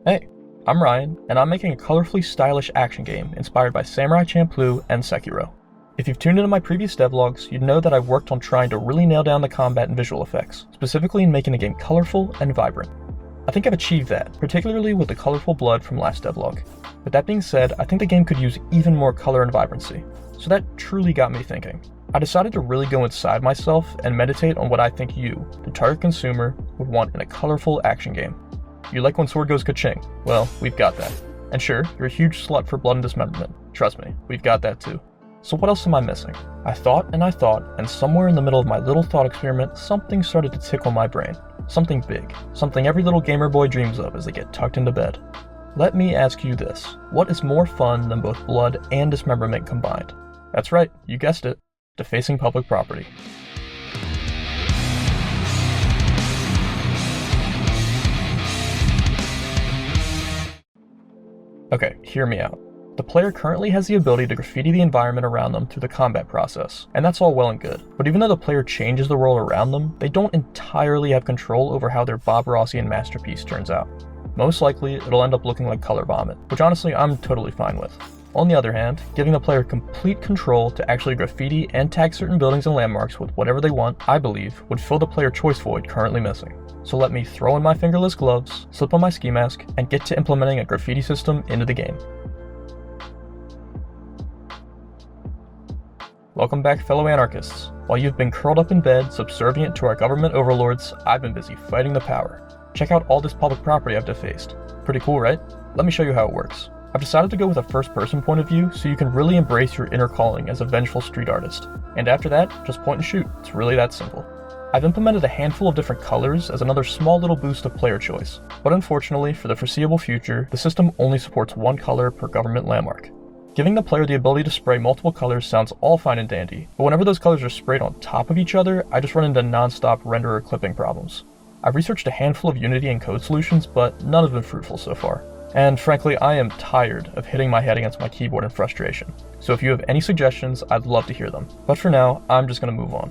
Hey, I'm Ryan, and I'm making a colorfully stylish action game inspired by Samurai Champloo and Sekiro. If you've tuned into my previous devlogs, you'd know that I've worked on trying to really nail down the combat and visual effects, specifically in making the game colorful and vibrant. I think I've achieved that, particularly with the colorful blood from last devlog. With that being said, I think the game could use even more color and vibrancy, so that truly got me thinking. I decided to really go inside myself and meditate on what I think you, the target consumer, would want in a colorful action game. You like when sword goes ka-ching? Well, we've got that. And sure, you're a huge slut for blood and dismemberment. Trust me, we've got that too. So what else am I missing? I thought, and somewhere in the middle of my little thought experiment, something started to tickle my brain. Something big. Something every little gamer boy dreams of as they get tucked into bed. Let me ask you this. What is more fun than both blood and dismemberment combined? That's right, you guessed it. Defacing public property. Okay, hear me out. The player currently has the ability to graffiti the environment around them through the combat process, and that's all well and good. But even though the player changes the world around them, they don't entirely have control over how their Bob Rossian masterpiece turns out. Most likely, it'll end up looking like color vomit, which honestly I'm totally fine with. On the other hand, giving the player complete control to actually graffiti and tag certain buildings and landmarks with whatever they want, I believe, would fill the player choice void currently missing. So let me throw in my fingerless gloves, slip on my ski mask, and get to implementing a graffiti system into the game. Welcome back, fellow anarchists. While you've been curled up in bed, subservient to our government overlords, I've been busy fighting the power. Check out all this public property I've defaced. Pretty cool, right? Let me show you how it works. I've decided to go with a first-person point of view so you can really embrace your inner calling as a vengeful street artist. And after that, just point and shoot. It's really that simple. I've implemented a handful of different colors as another small little boost of player choice, but unfortunately, for the foreseeable future, the system only supports one color per government landmark. Giving the player the ability to spray multiple colors sounds all fine and dandy, but whenever those colors are sprayed on top of each other, I just run into non-stop renderer clipping problems. I've researched a handful of Unity and code solutions, but none have been fruitful so far. And frankly, I am tired of hitting my head against my keyboard in frustration. So if you have any suggestions, I'd love to hear them. But for now, I'm just gonna move on.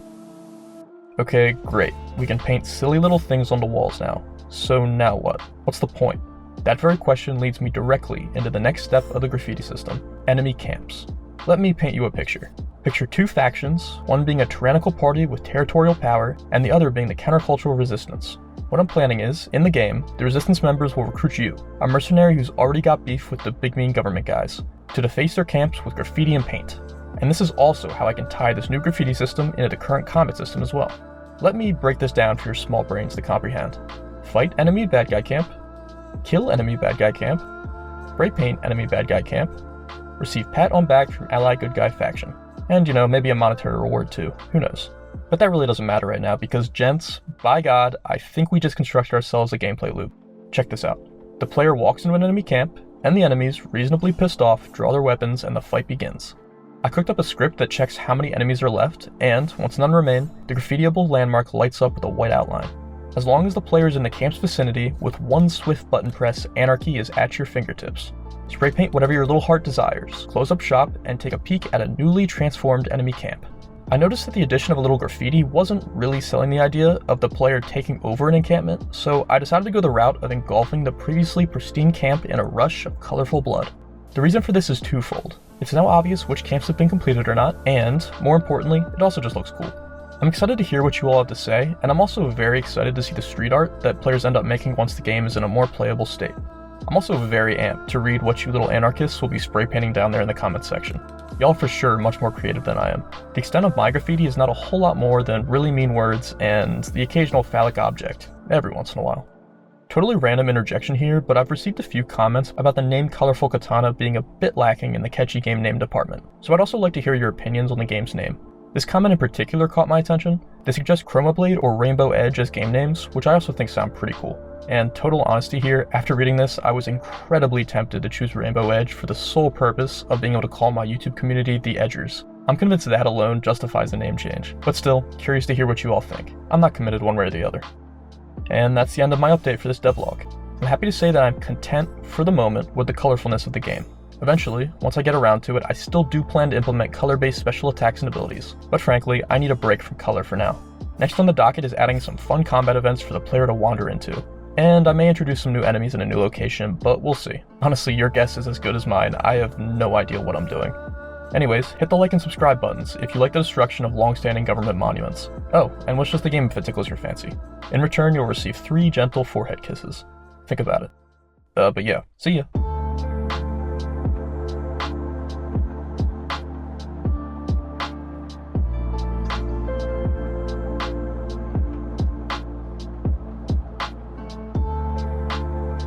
Okay, great. We can paint silly little things on the walls now. So now what? What's the point? That very question leads me directly into the next step of the graffiti system, enemy camps. Let me paint you a picture. Picture two factions, one being a tyrannical party with territorial power, and the other being the countercultural resistance. What I'm planning is, in the game, the resistance members will recruit you, a mercenary who's already got beef with the big mean government guys, to deface their camps with graffiti and paint. And this is also how I can tie this new graffiti system into the current combat system as well. Let me break this down for your small brains to comprehend. Fight enemy bad guy camp, kill enemy bad guy camp, spray paint enemy bad guy camp, receive pat on back from ally good guy faction. And maybe a monetary reward too, who knows. But that really doesn't matter right now because gents, by God, I think we just constructed ourselves a gameplay loop. Check this out. The player walks into an enemy camp, and the enemies, reasonably pissed off, draw their weapons and the fight begins. I cooked up a script that checks how many enemies are left, and, once none remain, the graffitiable landmark lights up with a white outline. As long as the player is in the camp's vicinity, with one swift button press, anarchy is at your fingertips. Spray paint whatever your little heart desires, close up shop, and take a peek at a newly transformed enemy camp. I noticed that the addition of a little graffiti wasn't really selling the idea of the player taking over an encampment, so I decided to go the route of engulfing the previously pristine camp in a rush of colorful blood. The reason for this is twofold. It's now obvious which camps have been completed or not, and, more importantly, it also just looks cool. I'm excited to hear what you all have to say, and I'm also very excited to see the street art that players end up making once the game is in a more playable state. I'm also very amped to read what you little anarchists will be spray painting down there in the comments section. Y'all for sure much more creative than I am. The extent of my graffiti is not a whole lot more than really mean words and the occasional phallic object, every once in a while. Totally random interjection here, but I've received a few comments about the name Colorful Katana being a bit lacking in the catchy game name department, so I'd also like to hear your opinions on the game's name. This comment in particular caught my attention. They suggest Chroma Blade or Rainbow Edge as game names, which I also think sound pretty cool. And total honesty here, after reading this, I was incredibly tempted to choose Rainbow Edge for the sole purpose of being able to call my YouTube community the Edgers. I'm convinced that alone justifies the name change, but still, curious to hear what you all think. I'm not committed one way or the other. And that's the end of my update for this devlog. I'm happy to say that I'm content for the moment with the colorfulness of the game. Eventually, once I get around to it, I still do plan to implement color-based special attacks and abilities, but frankly, I need a break from color for now. Next on the docket is adding some fun combat events for the player to wander into. And I may introduce some new enemies in a new location, but we'll see. Honestly, your guess is as good as mine. I have no idea what I'm doing. Anyways, hit the like and subscribe buttons if you like the destruction of long-standing government monuments. Oh, and wishlist the game if it tickles your fancy. In return, you'll receive 3 gentle forehead kisses. Think about it. But yeah, see ya.